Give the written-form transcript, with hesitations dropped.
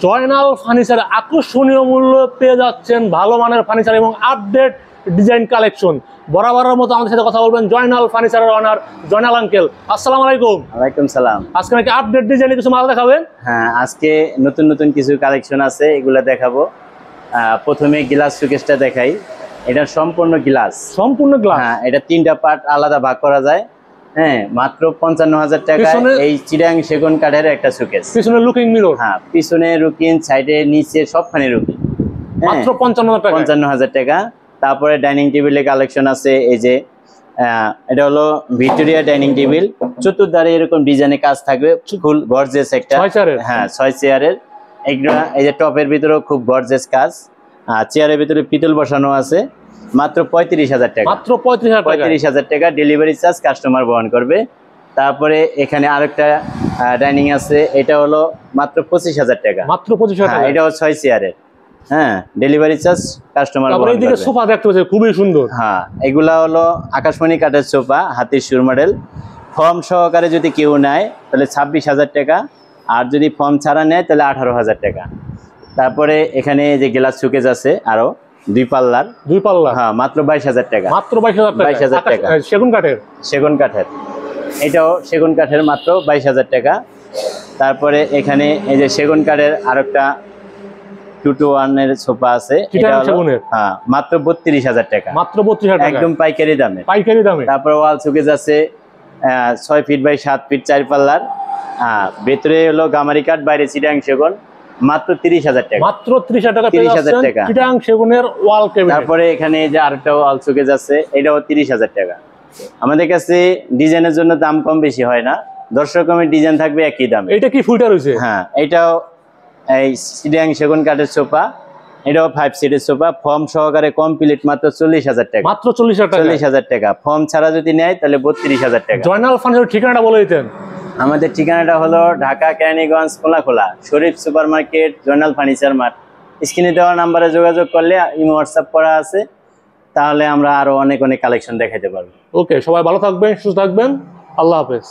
Joynal furniture আকর্ষণীয় মূল্য পেয়ে যাচ্ছেন ভালো মানের ফার্নিচার এবং আপডেট ডিজাইন কালেকশন। বরাবরের মতো আমাদের সাথে কথা বলবেন জয়নাল ফার্নিচারের ওনার জয়নাল আঙ্কেল। আসসালামু আলাইকুম। ওয়ালাইকুম সালাম। আজকে নাকি আপডেট ডিজাইনে কিছু মাল দেখাবেন? হ্যাঁ, আজকে নতুন নতুন কিছু কালেকশন আছে, এগুলা দেখাবো। প্রথমে গ্লাস শোকেসটা দেখাই। এটা সম্পূর্ণ গ্লাস। সম্পূর্ণ গ্লাস? হ্যাঁ, এটা তিনটা পার্ট আলাদা ভাগ করা যায়। হ্যাঁ, মাত্র 55,000 টাকা এই চিটাং সেগুন কাঠের একটা শোকেস। পিছনে লুকিং মিরর? হ্যাঁ, পিছনে রুকিং, সাইডে নিচে সবখানে রুকিং। মাত্র 55,000 টাকা। তারপরে ডাইনিং টেবিলের কালেকশন আছে। এই যে এটা হলো ভিক্টোরিয়া ডাইনিং টেবিল, চতুর্ধারে এরকম ডিজাইনের কাজ থাকবে, ফুল গর্জিয়াস একটা। 6 চেয়ারের? হ্যাঁ, 6 চেয়ারের। এই যে টপের ভিতরেও খুব গর্জিয়াস কাজ। চেয়ারের ভিতরে পিতল বসানো আছে। মাত্র 35,000 টাকা। মাত্র 35,000 টাকা। ডেলিভারি চার্জ কাস্টমার বহন করবে। তারপরে এখানে আরেকটা ডাইনিং আছে, এটা হলো মাত্র 25,000 টাকা। মাত্র 25,000 টাকা। এটাও 6 চেয়ারের। হ্যাঁ, ডেলিভারি চার্জ কাস্টমার বহন করবে। এইদিকে সোফা দেখতে পাচ্ছেন খুবই সুন্দর। হ্যাঁ, এগুলা হলো আকাশমণি কাঠের সোফা, হাতির সুর মডেল। ফর্ম সহকারে যদি কেউ নেয় তাহলে 26,000 টাকা, আর যদি ফর্ম ছাড়া নেয় তাহলে 18,000 টাকা। তারপরে এখানে যে গ্লাস শোকেস আছে আরো 2 পাল্লার। 2 পাল্লা? হ্যাঁ, মাত্র 22,000 টাকা। মাত্র 22,000 টাকা। সেগুন কাঠের? সেগুন কাঠের। এটাও সেগুন কাঠের, মাত্র 22,000 টাকা। তারপরে এখানে এই যে সেগুন কাঠের আরেকটা 2-to-1 এর সোফা আছে, এটা হলো হ্যাঁ মাত্র 32,000 টাকা। মাত্র 32,000 টাকা, একদম পাইকারি দামে। পাইকারি দামে। তারপরে ওয়াল শোকেস আছে 6 ফিট বাই 7 ফিট 4 পাল্লার। ভেতরে হলো গামারি কাঠ, বাইরে চিটাং সেগুন, মাত্র 30,000 টাকা। মাত্র 30,000 টাকা। 30,000 টাকা চিটাং সেগুনের ওয়াল ক্যাবিনেট। তারপরে এখানে যে আরেকটা ওয়াল শোকেস আছে, এটাও 30,000 টাকা। আমাদের কাছে ডিজাইনের জন্য দাম কম বেশি হয় না, দর্শক কমের ডিজাইন থাকবে একই দামে। এটা কি ফুলটা রয়েছে? হ্যাঁ, এটাও এই চিটাং সেগুন কাঠের সোফা, এটাও 5 সিটের সোফা, ফর্ম সহকারে কমপ্লিট, মাত্র 40,000 টাকা। মাত্র 40,000 টাকা। 40,000 টাকা। ফর্ম ছাড়া যদি নেয় তাহলে 32,000 টাকা। জয়নাল ফার্নিচারের ঠিকানাটা বলে দিতেন। আমাদের ঠিকানাটা হলো ঢাকা কেরানীগঞ্জ খোলা Sharif super market, Joynal furniture mart. স্ক্রিনে দেওয়া নাম্বারে যোগাযোগ করলে ইমো হোয়াটসঅ্যাপ করা আছে, তাহলে আমরা আরো অনেক কালেকশন দেখাতে পারবো। ওকে, সবাই ভালো থাকবেন, সুস্থ থাকবেন। আল্লাহ হাফেজ।